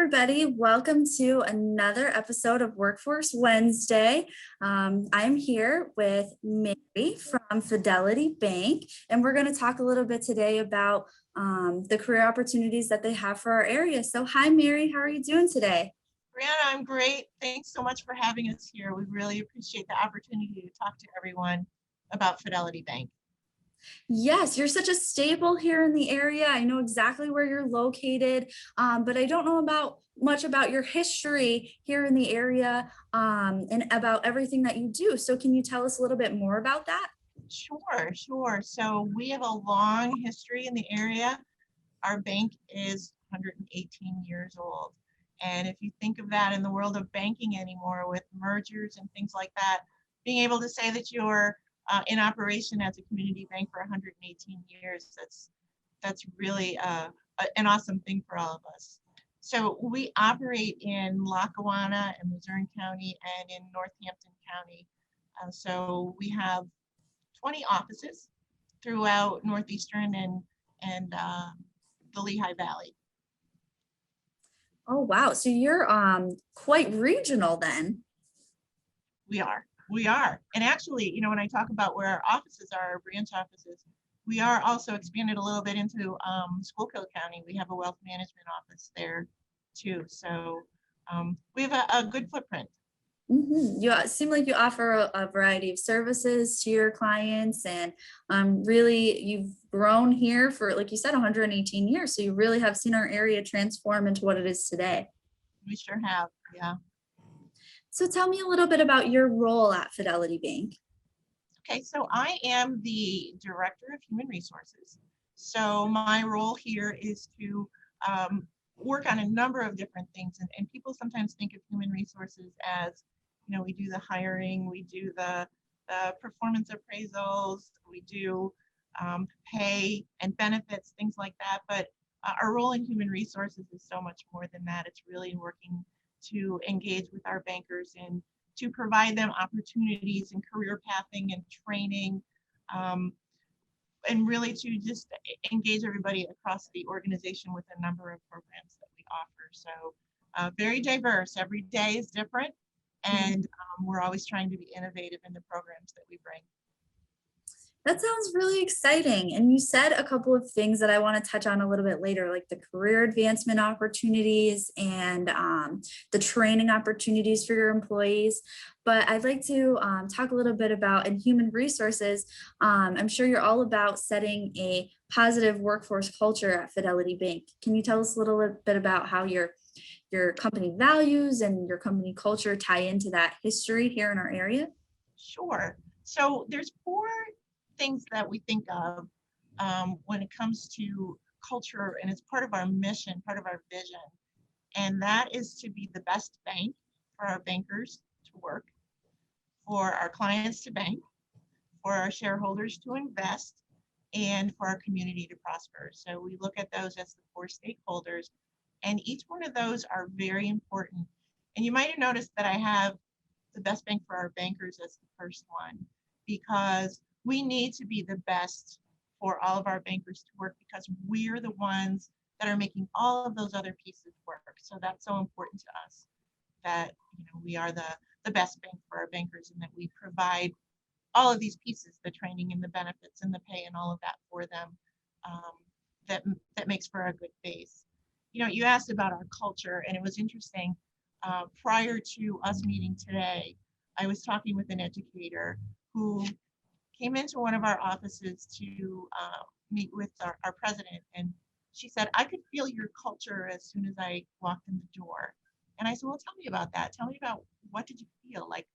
everybody. Welcome to another episode of Workforce Wednesday. I'm here with Mary from Fidelity Bank, and we're going to talk a little bit today about the career opportunities that they have for our area. So hi, Mary. How are you doing today? Brianna, I'm great. Thanks so much for having us here. We really appreciate the opportunity to talk to everyone about Fidelity Bank. Yes, you're such a staple here in the area. I know exactly where you're located, but I don't know much about your history here in the area and about everything that you do. So can you tell us a little bit more about that? Sure. So we have a long history in the area. Our bank is 118 years old. And if you think of that in the world of banking anymore with mergers and things like that, being able to say that you're in operation as a community bank for 118 years, that's really an awesome thing for all of us. So we operate in Lackawanna and Luzerne County and in Northampton County. So we have 20 offices throughout Northeastern and the Lehigh Valley. Oh, wow. So you're quite regional then. We are. And actually, when I talk about where our offices are, our branch offices, we are also expanded a little bit into Schuylkill County. We have a wealth management office there too. So we have a good footprint. Mm-hmm. You seem like you offer a variety of services to your clients, and really you've grown here for, like you said, 118 years. So you really have seen our area transform into what it is today. We sure have, yeah. So tell me a little bit about your role at Fidelity Bank. Okay, so I am the Director of Human Resources. So my role here is to work on a number of different things. And people sometimes think of human resources as, we do the hiring, we do the performance appraisals, we do pay and benefits, things like that. But our role in human resources is so much more than that. It's really working to engage with our bankers and to provide them opportunities in career pathing and training, and really to just engage everybody across the organization with a number of programs that we offer. So very diverse. Every day is different, and we're always trying to be innovative in the programs that we bring. That sounds really exciting. And you said a couple of things that I want to touch on a little bit later, like the career advancement opportunities and the training opportunities for your employees. But I'd like to talk a little bit about in human resources. I'm sure you're all about setting a positive workforce culture at Fidelity Bank. Can you tell us a little bit about how your company values and your company culture tie into that history here in our area? Sure. So there's 4 things that we think of when it comes to culture, and it's part of our mission, part of our vision, and that is to be the best bank for our bankers to work, for our clients to bank, for our shareholders to invest, and for our community to prosper. So we look at those as the 4 stakeholders, and each one of those are very important. And you might have noticed that I have the best bank for our bankers as the first one, because we need to be the best for all of our bankers to work, because we're the ones that are making all of those other pieces work. So that's so important to us, that we are the best bank for our bankers, and that we provide all of these pieces, the training and the benefits and the pay and all of that for them, that makes for a good base. You asked about our culture, and it was interesting. Prior to us meeting today, I was talking with an educator who came into one of our offices to meet with our president, and she said, I could feel your culture as soon as I walked in the door. And I said, well, tell me about that. Tell me about, what did you feel like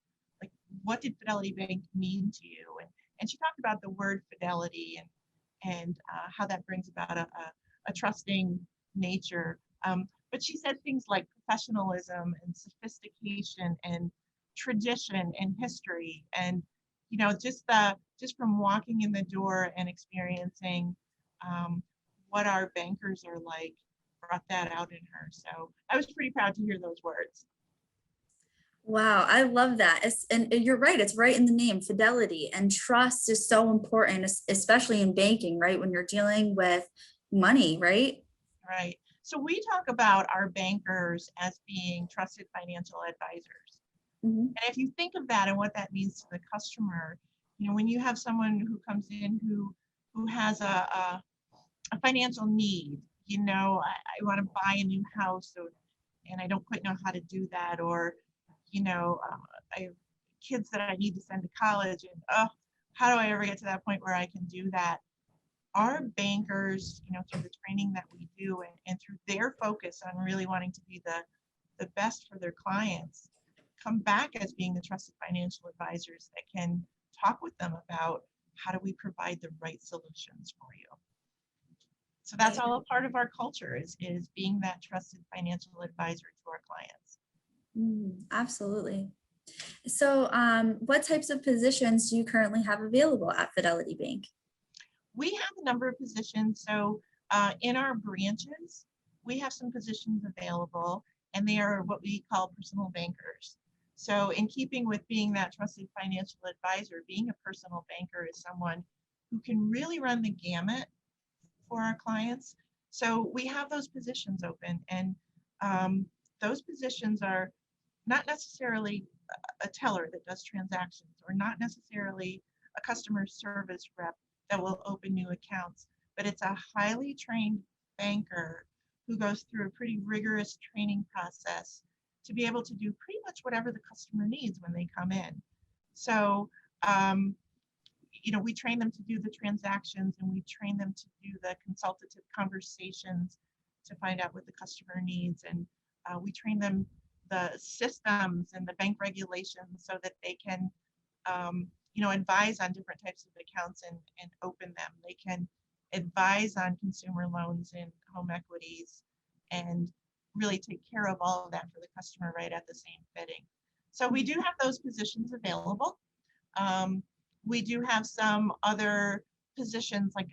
what did Fidelity Bank mean to you? And she talked about the word fidelity and how that brings about a trusting nature. But she said things like professionalism and sophistication and tradition and history, and just from walking in the door and experiencing what our bankers are like, brought that out in her. So I was pretty proud to hear those words. Wow, I love that. And you're right, it's right in the name. Fidelity and trust is so important, especially in banking, right? When you're dealing with money, right? Right. So we talk about our bankers as being trusted financial advisors. Mhm. And if you think of that and what that means to the customer, when you have someone who comes in who has a financial need, I want to buy a new house, and I don't quite know how to do that, or I have kids that I need to send to college, and how do I ever get to that point where I can do that? Our bankers, through the training that we do, and through their focus on really wanting to be the best for their clients, come back as being the trusted financial advisors that can talk with them about how do we provide the right solutions for you. So that's all a part of our culture, is being that trusted financial advisor to our clients. Absolutely. So what types of positions do you currently have available at Fidelity Bank? We have a number of positions. So in our branches, we have some positions available, and they are what we call personal bankers. So in keeping with being that trusted financial advisor, being a personal banker is someone who can really run the gamut for our clients. So we have those positions open, and those positions are not necessarily a teller that does transactions, or not necessarily a customer service rep that will open new accounts, but it's a highly trained banker who goes through a pretty rigorous training process to be able to do pretty much whatever the customer needs when they come in. So we train them to do the transactions, and we train them to do the consultative conversations to find out what the customer needs. And we train them the systems and the bank regulations so that they can, advise on different types of accounts and open them. They can advise on consumer loans and home equities, and really take care of all of that for the customer right at the same fitting. So we do have those positions available. We do have some other positions, like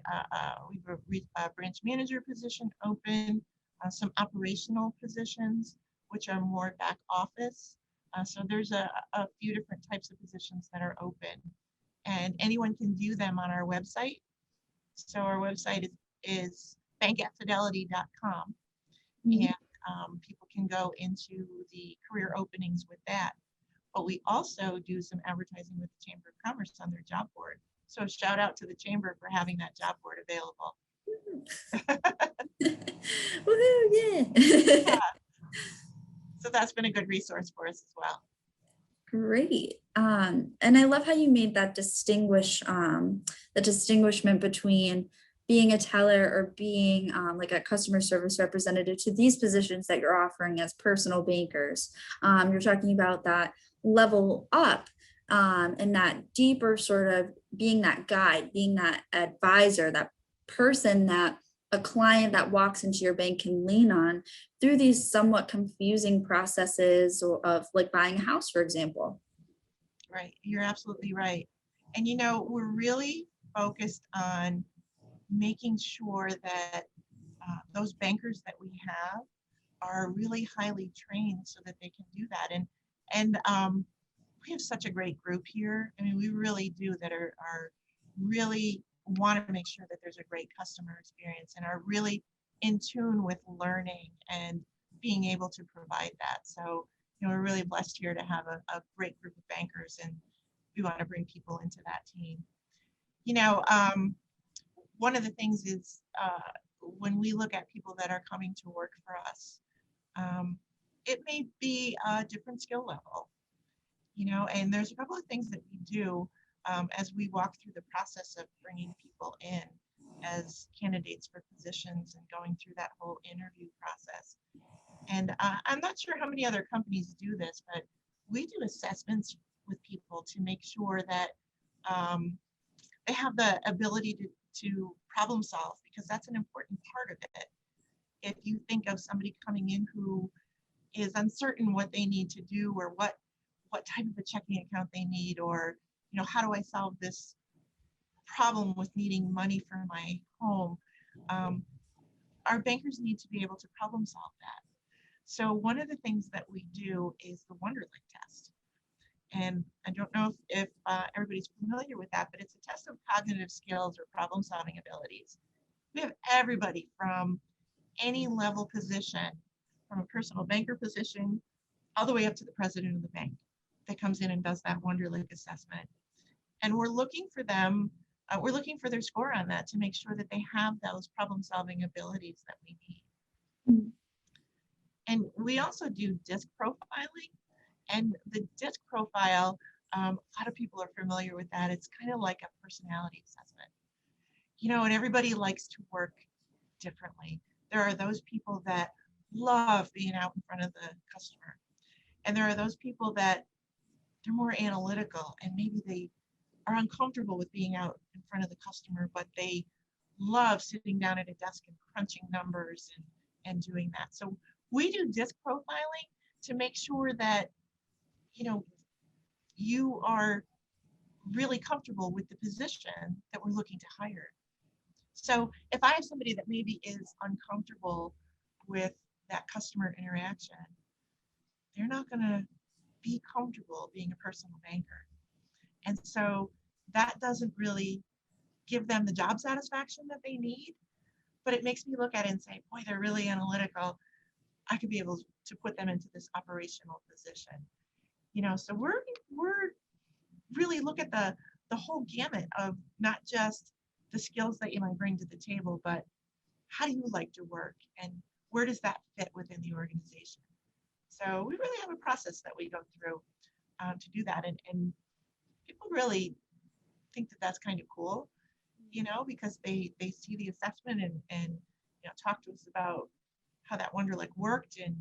we have a branch manager position open, some operational positions, which are more back office. So there's a few different types of positions that are open, and anyone can view them on our website. So our website is bankatfidelity.com, and people can go into the career openings with that. But we also do some advertising with the Chamber of Commerce on their job board. So shout out to the Chamber for having that job board available. Woohoo, yeah. Yeah. So that's been a good resource for us as well. Great. And I love how you made that the distinguishment between being a teller or being like a customer service representative to these positions that you're offering as personal bankers. You're talking about that level up and that deeper sort of being that guide, being that advisor, that person that a client that walks into your bank can lean on through these somewhat confusing processes of like buying a house, for example. Right. You're absolutely right. And, we're really focused on making sure that those bankers that we have are really highly trained so that they can do that. And we have such a great group here. I mean, we really do, that are really want to make sure that there's a great customer experience, and are really in tune with learning and being able to provide that. So, we're really blessed here to have a great group of bankers, and we want to bring people into that team. One of the things is when we look at people that are coming to work for us, it may be a different skill level, and there's a couple of things that we do as we walk through the process of bringing people in as candidates for positions and going through that whole interview process. And I'm not sure how many other companies do this, but we do assessments with people to make sure that they have the ability to problem solve, because that's an important part of it. If you think of somebody coming in who is uncertain what they need to do, or what type of a checking account they need, or how do I solve this problem with needing money for my home, our bankers need to be able to problem solve that. So one of the things that we do is the Wonderlic test. And I don't know if everybody's familiar with that, but it's a test of cognitive skills or problem solving abilities. We have everybody from any level position, from a personal banker position all the way up to the president of the bank, that comes in and does that Wonderlic assessment. And we're looking for them, we're looking for their score on that to make sure that they have those problem solving abilities that we need. Mhm. And we also do DISC profiling. And the DISC profile, a lot of people are familiar with that. It's kind of like a personality assessment. You know, and everybody likes to work differently. There are those people that love being out in front of the customer. And there are those people that they're more analytical and maybe they are uncomfortable with being out in front of the customer, but they love sitting down at a desk and crunching numbers and doing that. So we do DISC profiling to make sure that, you know, you are really comfortable with the position that we're looking to hire. So if I have somebody that maybe is uncomfortable with that customer interaction, they're not going to be comfortable being a personal banker. And so that doesn't really give them the job satisfaction that they need, but it makes me look at it and say, boy, they're really analytical. I could be able to put them into this operational position. You know, so we're really look at the whole gamut of not just the skills that you might bring to the table, but how do you like to work and where does that fit within the organization? So we really have a process that we go through to do that. And people really think that that's kind of cool, you know, because they see the assessment and you know, talk to us about how that Wonderlic worked and,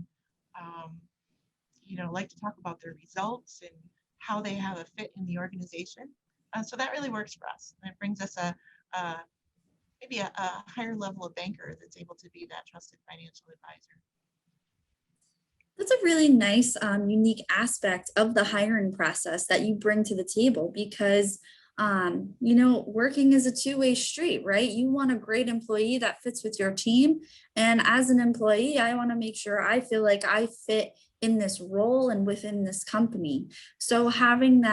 you know, like to talk about their results and how they have a fit in the organization. So that really works for us. And it brings us maybe a higher level of banker that's able to be that trusted financial advisor. That's a really nice, unique aspect of the hiring process that you bring to the table because, you know, working is a two-way street, right? You want a great employee that fits with your team. And as an employee, I want to make sure I feel like I fit in this role and within this company. So having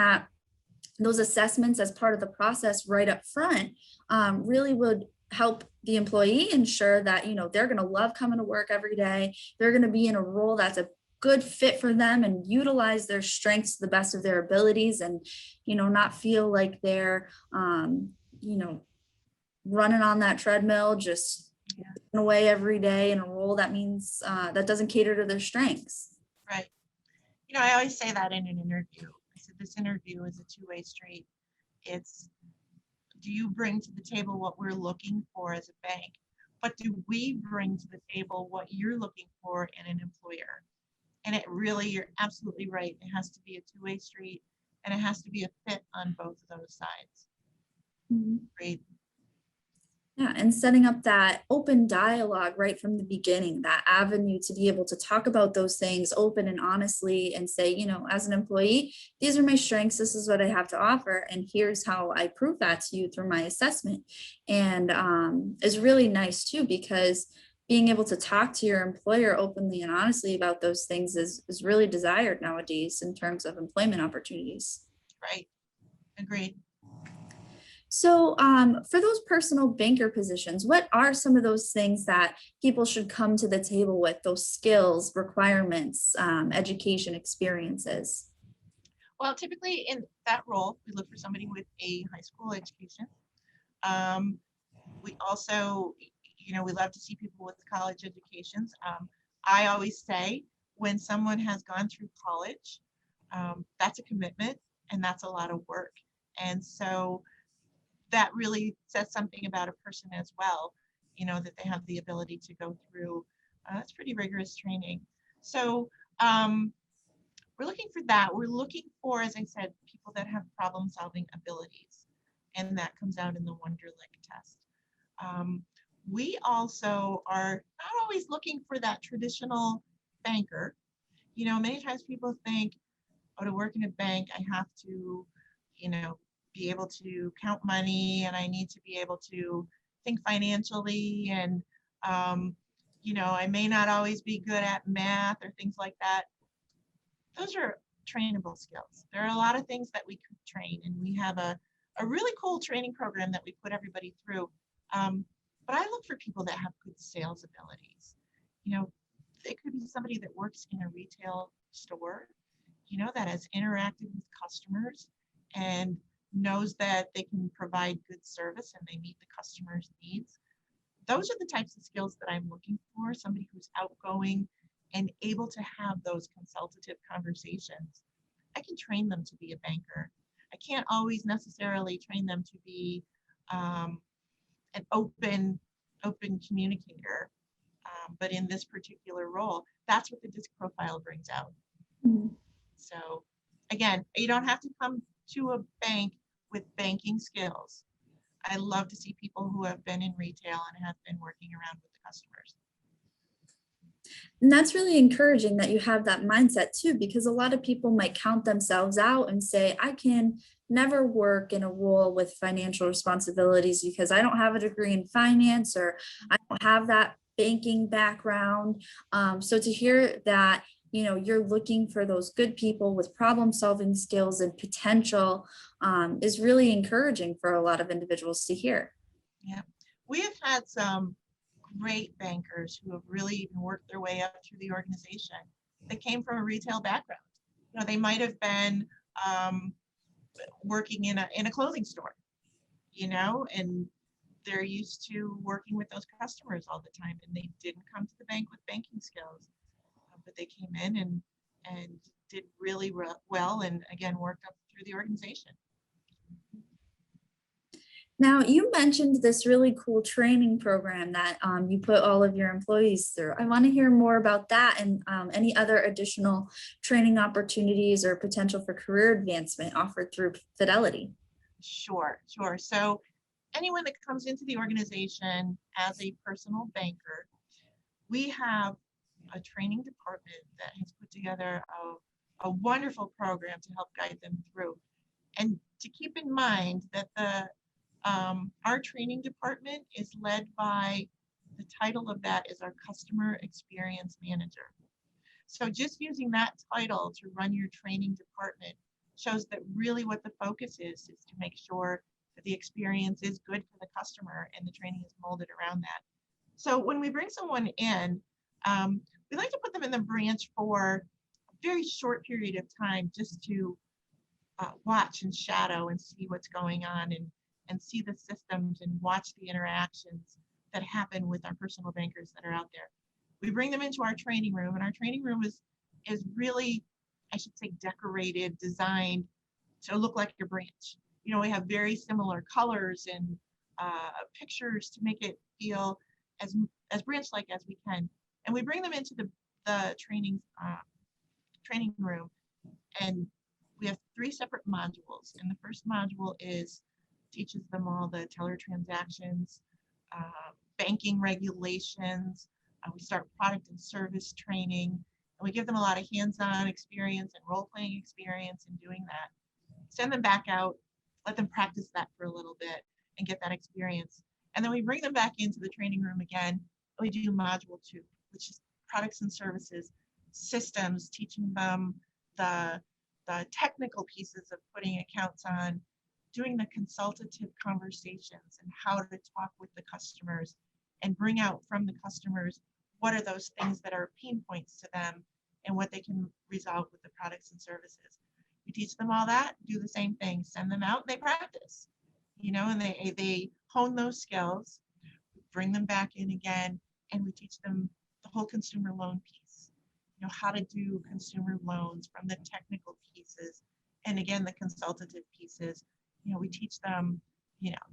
those assessments as part of the process right up front really would help the employee ensure that, you know, they're going to love coming to work every day. They're going to be in a role that's a good fit for them and utilize their strengths to the best of their abilities and, you know, not feel like they're, you know, running on that treadmill, just away every day in a role that means that doesn't cater to their strengths. Right. You know, I always say that in an interview. I said, this interview is a two-way street. It's, do you bring to the table what we're looking for as a bank? But do we bring to the table what you're looking for in an employer? And it really, you're absolutely right. It has to be a two-way street and it has to be a fit on both of those sides. Mhm. Great. Yeah, and setting up that open dialogue right from the beginning, that avenue to be able to talk about those things open and honestly and say, you know, as an employee, these are my strengths, this is what I have to offer, and here's how I prove that to you through my assessment. And is really nice too, because being able to talk to your employer openly and honestly about those things is really desired nowadays in terms of employment opportunities. Right. Agreed. So, for those personal banker positions, what are some of those things that people should come to the table with, those skills, requirements, education, experiences? Well, typically in that role, we look for somebody with a high school education. Um, we also, you know, we love to see people with college educations. I always say when someone has gone through college, that's a commitment and that's a lot of work. And so that really says something about a person as well, you know, that they have the ability to go through that's pretty rigorous training. So we're looking for that. We're looking for, as I said, people that have problem solving abilities. And that comes out in the Wonderlic test. We also are not always looking for that traditional banker. You know, many times people think, oh, to work in a bank, I have to, you know, be able to count money and I need to be able to think financially and, you know, I may not always be good at math or things like that. Those are trainable skills. There are a lot of things that we could train and we have a really cool training program that we put everybody through. But I look for people that have good sales abilities. You know, it could be somebody that works in a retail store, that has interacted with customers and knows that they can provide good service and they meet the customer's needs. Those are the types of skills that I'm looking for, somebody who's outgoing and able to have those consultative conversations. I can train them to be a banker. I can't always necessarily train them to be um, an open communicator, but in this particular role, that's what the DISC profile brings out. Mhm. So again, you don't have to come to a bank with banking skills. I love to see people who have been in retail and have been working around with the customers. And that's really encouraging that you have that mindset too, because a lot of people might count themselves out and say, I can never work in a role with financial responsibilities because I don't have a degree in finance or I don't have that banking background. So to hear that, you're looking for those good people with problem solving skills and potential is really encouraging for a lot of individuals to hear. Yeah, we have had some great bankers who have really even worked their way up through the organization. They came from a retail background. They might have been working in a clothing store, and they're used to working with those customers all the time, and they didn't come to the bank with banking skills, but they came in and did really well, and again worked up through the organization. Now, you mentioned this really cool training program that you put all of your employees through. I want to hear more about that and any other additional training opportunities or potential for career advancement offered through Fidelity. Sure. So anyone that comes into the organization as a personal banker, we have a training department that has put together a wonderful program to help guide them through. And to keep in mind that our training department is led by, the title of that is our customer experience manager. So just using that title to run your training department shows that really what the focus is to make sure that the experience is good for the customer and the training is molded around that. So when we bring someone in, we like to put them in the branch for a very short period of time just to watch and shadow and see what's going on and see the systems and watch the interactions that happen with our personal bankers that are out there. We bring them into our training room, and our training room is really, I should say, decorated, designed to look like your branch. We have very similar colors and pictures to make it feel as branch-like as we can. And we bring them into the training room, and we have 3 separate modules. And the first module teaches them all the teller transactions, banking regulations. We start product and service training, and we give them a lot of hands-on experience and role-playing experience in doing that. Send them back out, let them practice that for a little bit and get that experience. And then we bring them back into the training room again. We do module 2, which is products and services, systems, teaching them the technical pieces of putting accounts on, doing the consultative conversations and how to talk with the customers and bring out from the customers what are those things that are pain points to them and what they can resolve with the products and services. We teach them all that, do the same thing, send them out, and they practice, and they hone those skills, bring them back in again, and we teach them the whole consumer loan piece, how to do consumer loans from the technical pieces, and again, the consultative pieces. We teach them,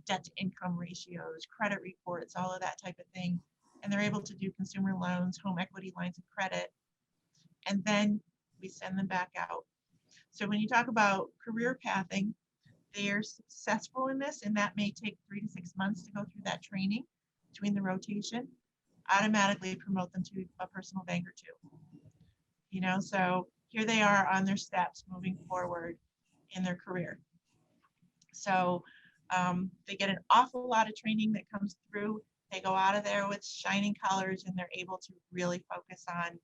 debt to income ratios, credit reports, all of that type of thing. And they're able to do consumer loans, home equity lines of credit. And then we send them back out. So when you talk about career pathing, they're successful in this, and that may take 3 to 6 months to go through that training between the rotation, automatically promote them to a personal banker too. So here they are on their steps moving forward in their career. So they get an awful lot of training that comes through. They go out of there with shining colors, and they're able to really focus on,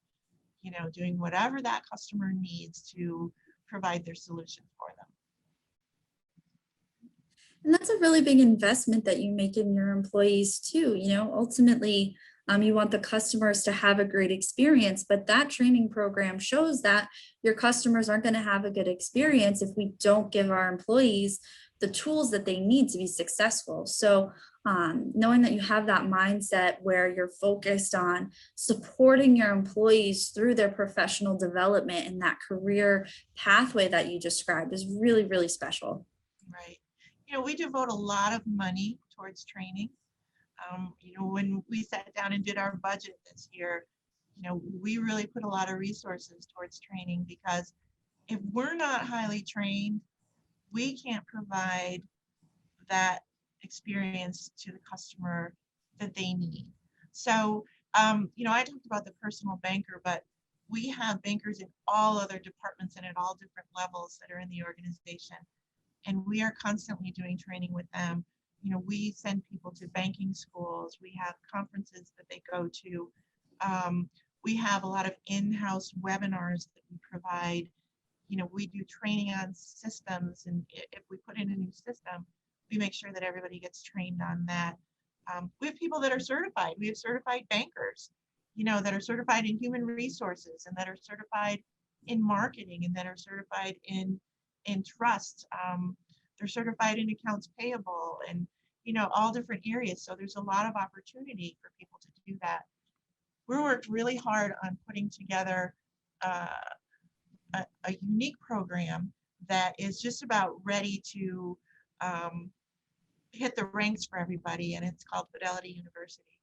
doing whatever that customer needs to provide their solution for them. And that's a really big investment that you make in your employees too. Ultimately, you want the customers to have a great experience, but that training program shows that your customers aren't going to have a good experience if we don't give our employees the tools that they need to be successful. So, knowing that you have that mindset where you're focused on supporting your employees through their professional development and that career pathway that you described is really, really special. Right. We devote a lot of money towards training. When we sat down and did our budget this year, we really put a lot of resources towards training because if we're not highly trained, we can't provide that experience to the customer that they need. So, I talked about the personal banker, but we have bankers in all other departments and at all different levels that are in the organization. And we are constantly doing training with them. We send people to banking schools. We have conferences that they go to. We have a lot of in-house webinars that we provide. We do training on systems, and if we put in a new system, we make sure that everybody gets trained on that. We have people that are certified. We have certified bankers, that are certified in human resources and that are certified in marketing and that are certified in trust. They're certified in accounts payable and, all different areas. So there's a lot of opportunity for people to do that. We worked really hard on putting together uh, a unique program that is just about ready to hit the ranks for everybody, and it's called Fidelity University.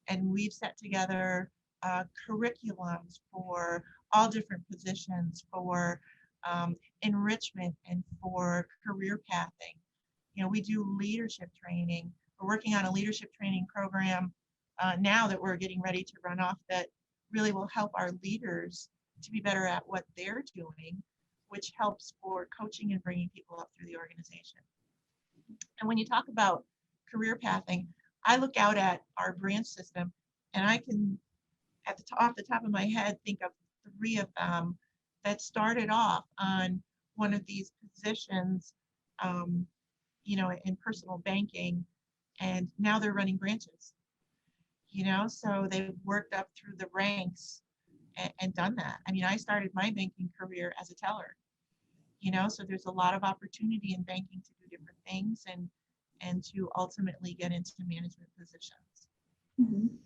And we've set together curriculums for all different positions, for enrichment, and for career pathing. We do leadership training. We're working on a leadership training program now that we're getting ready to run off that really will help our leaders to be better at what they're doing, which helps for coaching and bringing people up through the organization. And when you talk about career pathing, I look out at our branch system and I can, off the top of my head, think of 3 of them that started off on one of these positions, in personal banking, and now they're running branches. So they've worked up through the ranks and done that. I mean, I started my banking career as a teller, so there's a lot of opportunity in banking to do different things and to ultimately get into management positions. Mhm.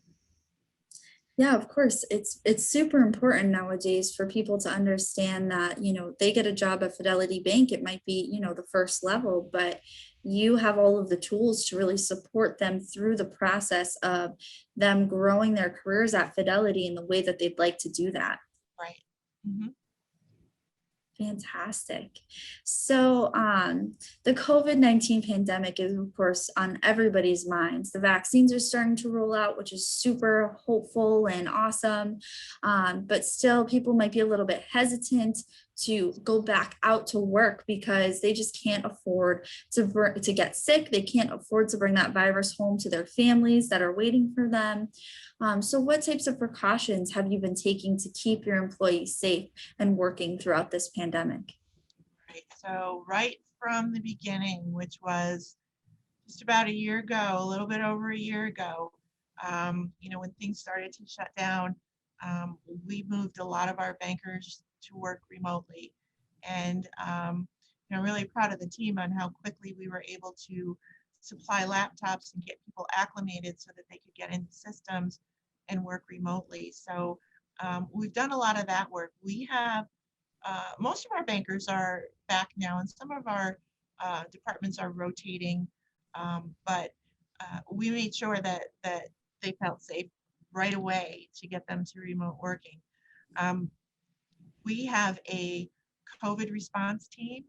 Yeah, of course. It's super important nowadays for people to understand that, they get a job at Fidelity Bank, it might be, the first level, but you have all of the tools to really support them through the process of them growing their careers at Fidelity in the way that they'd like to do that. Right. Mhm. Fantastic. So, the COVID-19 pandemic is, of course, on everybody's minds. The vaccines are starting to roll out, which is super hopeful and awesome. But still, people might be a little bit hesitant to go back out to work because they just can't afford to get sick. They can't afford to bring that virus home to their families that are waiting for them. So, what types of precautions have you been taking to keep your employees safe and working throughout this pandemic? Right. So right from the beginning, which was just about a year ago, a little bit over a year ago, when things started to shut down, we moved a lot of our bankers to work remotely. And I'm really proud of the team on how quickly we were able to supply laptops and get people acclimated so that they could get into systems and work remotely. So we've done a lot of that work. We have most of our bankers are back now, and some of our departments are rotating, but we made sure that they felt safe right away to get them to remote working. Um, we have a COVID response team,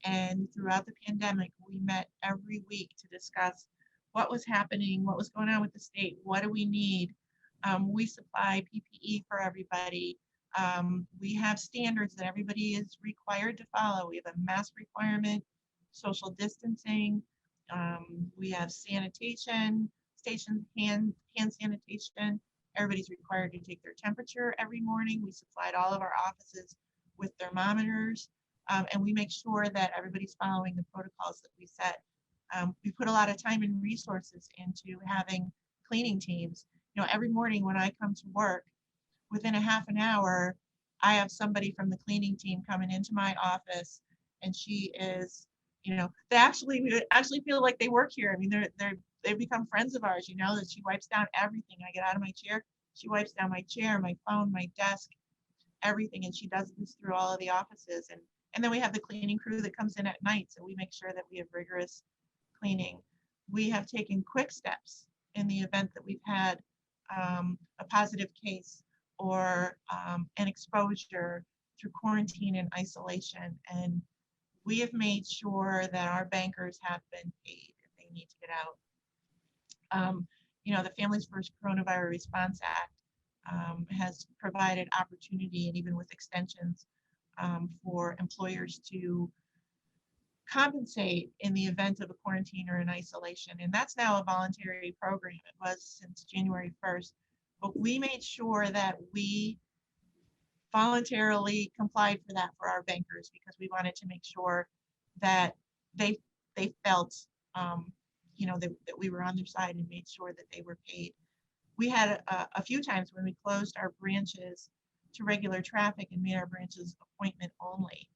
and throughout the pandemic, we met every week to discuss what was happening, what was going on with the state, what do we need. We supply PPE for everybody. We have standards that everybody is required to follow. We have a mask requirement, social distancing. We have sanitation stations, hand sanitation. Everybody's required to take their temperature every morning. We supplied all of our offices with thermometers, and we make sure that everybody's following the protocols that we set We put a lot of time and resources into having cleaning teams. You know, every morning when I come to work, within a half an hour, I have somebody from the cleaning team coming into my office, and she is, you know, we actually feel like they work here. I mean, they've become friends of ours. You know, that she wipes down everything. I get out of my chair, she wipes down my chair, my phone, my desk, everything, and she does this through all of the offices. And then we have the cleaning crew that comes in at night, so we make sure that we have rigorous cleaning. We have taken quick steps in the event that we've had a positive case or an exposure through quarantine and isolation. And we have made sure that our bankers have been paid if they need to get out. You know, the Families First Coronavirus Response Act has provided opportunity, and even with extensions, for employers to compensate in the event of a quarantine or an isolation. And that's now a voluntary program. It was since January 1st. But we made sure that we voluntarily complied for that for our bankers, because we wanted to make sure that they felt you know, that we were on their side and made sure that they were paid. We had a few times when we closed our branches to regular traffic and made our branches appointment only.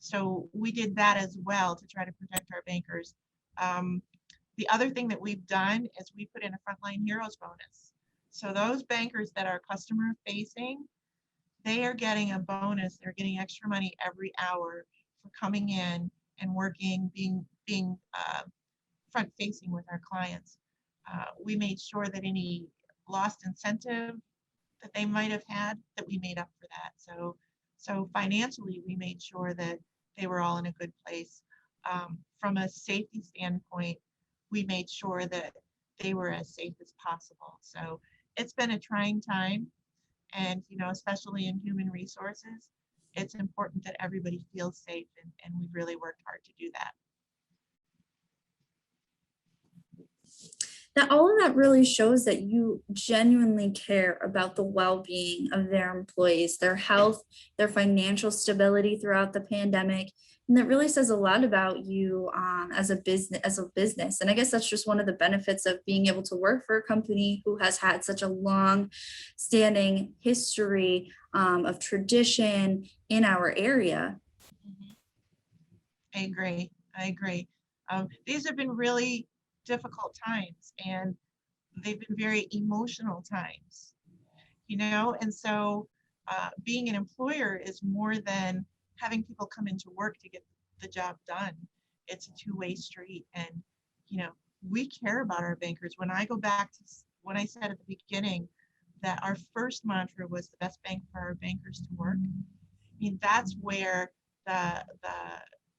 So we did that as well to try to protect our bankers. The other thing that we've done is we put in a frontline heroes bonus. So those bankers that are customer facing, they are getting a bonus. They're getting extra money every hour for coming in and working, being front facing with our clients. We made sure that any lost incentive that they might have had, that we made up for that. So financially, we made sure that they were all in a good place. From a safety standpoint, we made sure that they were as safe as possible. So it's been a trying time, and you know, especially in human resources, it's important that everybody feels safe, and we've really worked hard to do that. Now, all of that really shows that you genuinely care about the well-being of their employees, their health, their financial stability throughout the pandemic. And that really says a lot about you as a business. And I guess that's just one of the benefits of being able to work for a company who has had such a long standing history of tradition in our area. I agree. These have been really difficult times, and they've been very emotional times, you know, and so being an employer is more than having people come into work to get the job done. It's a two-way street, and you know, we care about our bankers. When I go back to what I said at the beginning, that our first mantra was the best bank for our bankers to work. I mean, that's where the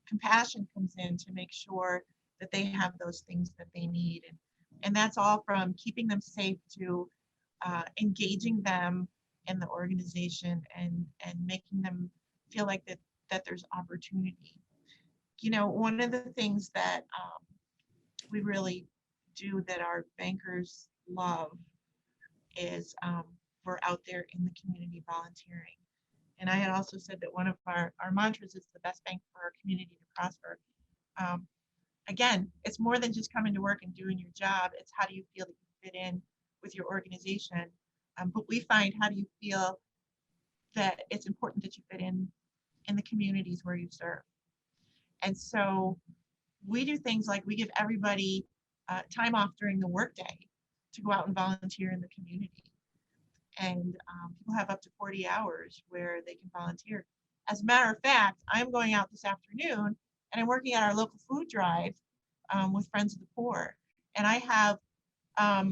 compassion comes in, to make sure that they have those things that they need. And that's all from keeping them safe to engaging them in the organization, and making them feel like that there's opportunity. You know, one of the things that we really do that our bankers love is we're out there in the community volunteering. And I had also said that one of our mantras is the best bank for our community to prosper. Again, it's more than just coming to work and doing your job. It's how do you feel that you fit in with your organization. But we find, how do you feel that it's important that you fit in the communities where you serve. And so we do things like we give everybody time off during the workday to go out and volunteer in the community. And people have up to 40 hours where they can volunteer. As a matter of fact, I'm going out this afternoon, and I'm working at our local food drive with Friends of the Poor. And I have, I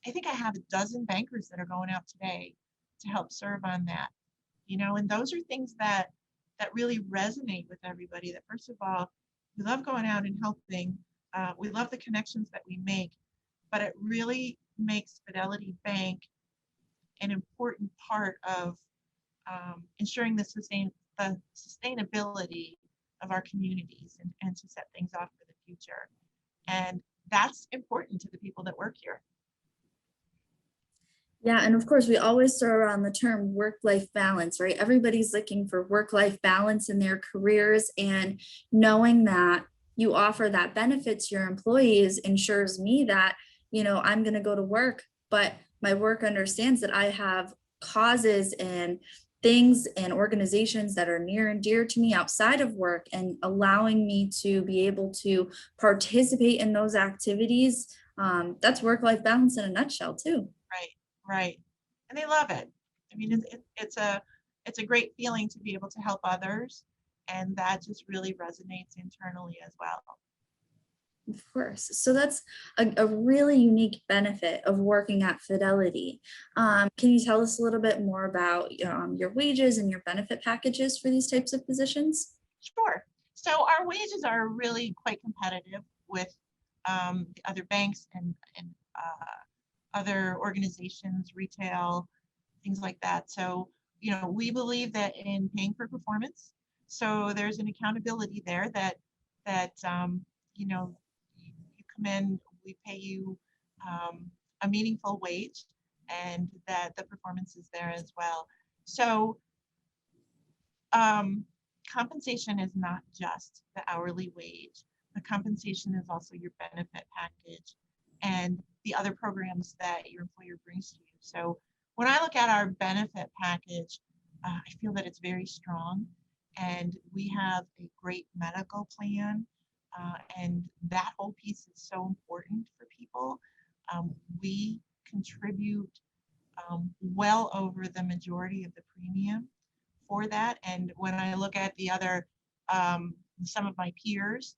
think I have a dozen bankers that are going out today to help serve on that. You know, and those are things that really resonate with everybody. That first of all, we love going out and helping. We love the connections that we make, but it really makes Fidelity Bank an important part of ensuring the sustainability of our communities, and to set things off for the future. And that's important to the people that work here. Yeah, and of course, we always throw around the term work-life balance, right? Everybody's looking for work-life balance in their careers, and knowing that you offer that benefit to your employees ensures me that, I'm going to go to work, but my work understands that I have causes and things and organizations that are near and dear to me outside of work, and allowing me to be able to participate in those activities. That's work-life balance in a nutshell too. Right, right. And they love it. I mean, it's a great feeling to be able to help others, and that just really resonates internally as well. Of course. So that's a really unique benefit of working at Fidelity. Can you tell us a little bit more about your wages and your benefit packages for these types of positions? Sure. So our wages are really quite competitive with the other banks and other organizations, retail, things like that. So, we believe that in paying for performance. So there's an accountability there that you come in, we pay you a meaningful wage, and that the performance is there as well. So um, compensation is not just the hourly wage. The compensation is also your benefit package and the other programs that your employer brings to you. So when I look at our benefit package, I feel that it's very strong, and we have a great medical plan, and that whole piece is so important for people. We contribute well over the majority of the premium for that. And when I look at the other, some of my peers,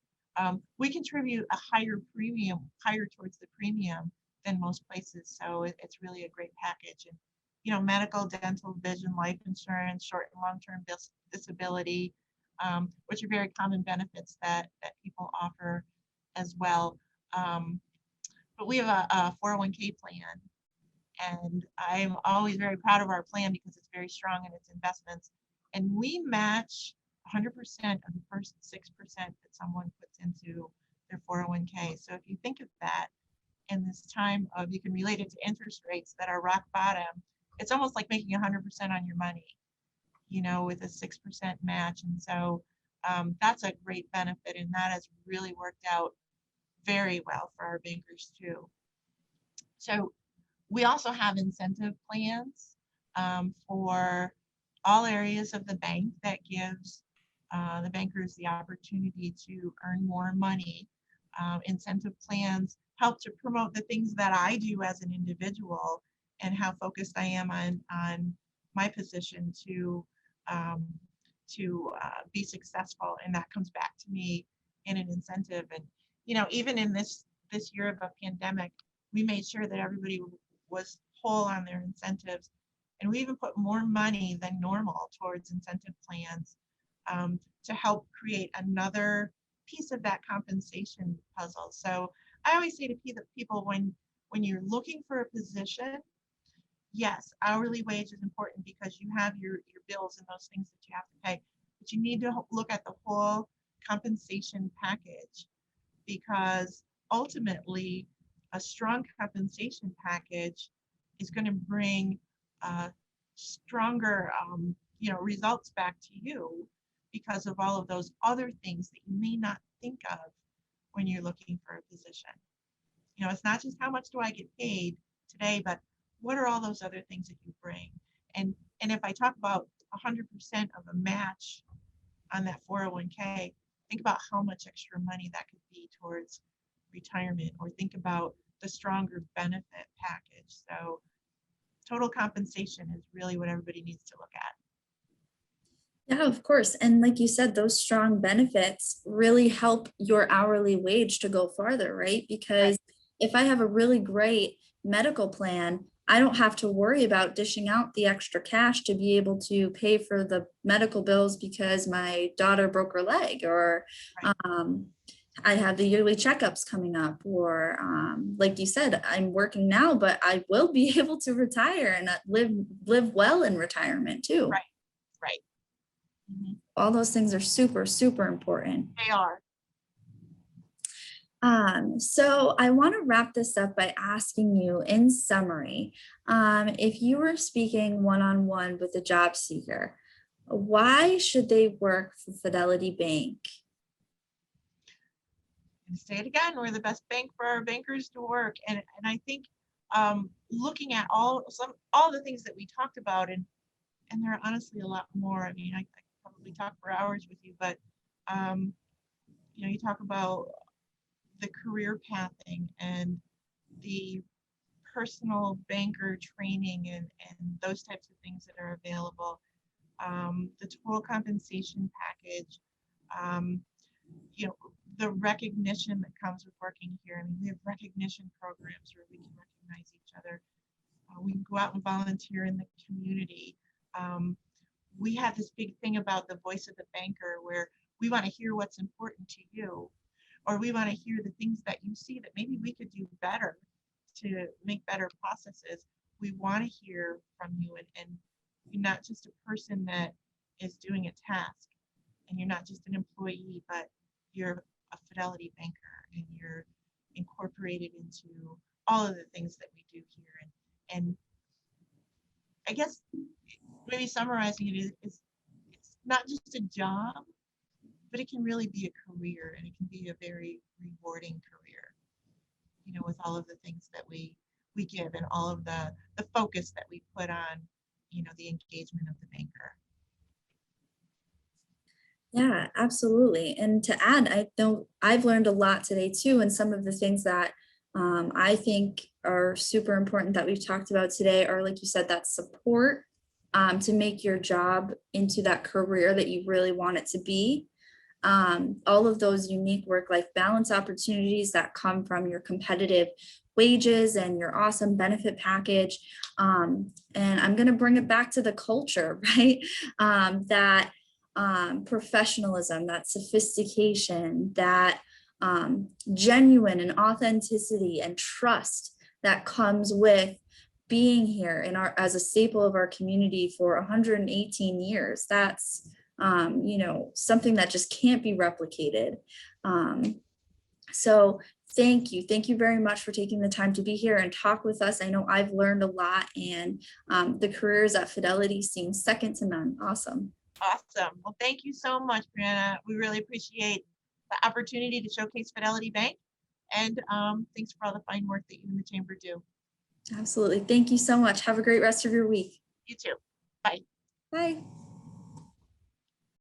we contribute a higher premium, higher towards the premium than most places. So it's really a great package. And, medical, dental, vision, life insurance, short and long-term disability, which are very common benefits that people offer as well. But we have a 401k plan, and I'm always very proud of our plan because it's very strong in its investments. And we match 100% of the first 6% that someone puts into their 401k. So if you think of that in this time of, you can relate it to interest rates that are rock bottom, it's almost like making 100% on your money, with a 6% match. And so that's a great benefit, and that has really worked out very well for our bankers too. So we also have incentive plans for all areas of the bank that gives the bankers the opportunity to earn more money. Incentive plans help to promote the things that I do as an individual and how focused I am on my position to be successful, and that comes back to me in an incentive. And even in this year of a pandemic, we made sure that everybody was whole on their incentives, and we even put more money than normal towards incentive plans to help create another piece of that compensation puzzle. So I always say to people, when you're looking for a position, yes, hourly wage is important because you have your bills and those things that you have to pay, but you need to look at the whole compensation package, because ultimately a strong compensation package is going to bring stronger results back to you because of all of those other things that you may not think of when you're looking for a position. It's not just how much do I get paid today, but what are all those other things that you bring? And if I talk about 100% of a match on that 401k, think about how much extra money that could be towards retirement, or think about the stronger benefit package. So total compensation is really what everybody needs to look at. Yeah, of course. And like you said, those strong benefits really help your hourly wage to go farther, right? Because if I have a really great medical plan, I don't have to worry about dishing out the extra cash to be able to pay for the medical bills because my daughter broke her leg, or I have the yearly checkups coming up, or like you said, I'm working now, but I will be able to retire and live well in retirement too. Right. Mm-hmm. All those things are super, super important. They are. So I want to wrap this up by asking you, in summary, if you were speaking one-on-one with a job seeker, why should they work for Fidelity Bank? going to say it again, we're the best bank for our bankers to work. And I think looking at all the things that we talked about, and there are honestly a lot more. I mean, I could probably talk for hours with you, but you talk about the career pathing and the personal banker training and those types of things that are available, the total compensation package, um, the recognition that comes with working here. I mean, we have recognition programs where we can recognize each other. We can go out and volunteer in the community. We have this big thing about the voice of the banker where we want to hear what's important to you, or we want to hear the things that you see that maybe we could do better to make better processes. We want to hear from you, and you're not just a person that is doing a task, and you're not just an employee, but you're a Fidelity banker, and you're incorporated into all of the things that we do here. And I guess maybe summarizing it is it's not just a job, but it can really be a career, and it can be a very rewarding career, with all of the things that we give and all of the focus that we put on, the engagement of the banker. Yeah, absolutely. And to add, I know I've learned a lot today too, and some of the things that I think are super important that we've talked about today are, like you said, that support to make your job into that career that you really want it to be. All of those unique work-life balance opportunities that come from your competitive wages and your awesome benefit package. And I'm going to bring it back to the culture, right? That professionalism, that sophistication, that genuine and authenticity and trust that comes with being here in our as a staple of our community for 118 years. That's something that just can't be replicated. So thank you very much for taking the time to be here and talk with us. I know I've learned a lot, and the careers at Fidelity seem second to none. Awesome. Awesome. Well, thank you so much, Brianna. We really appreciate the opportunity to showcase Fidelity Bank, and thanks for all the fine work that you and the chamber do. Absolutely. Thank you so much. Have a great rest of your week. You too. Bye. Bye.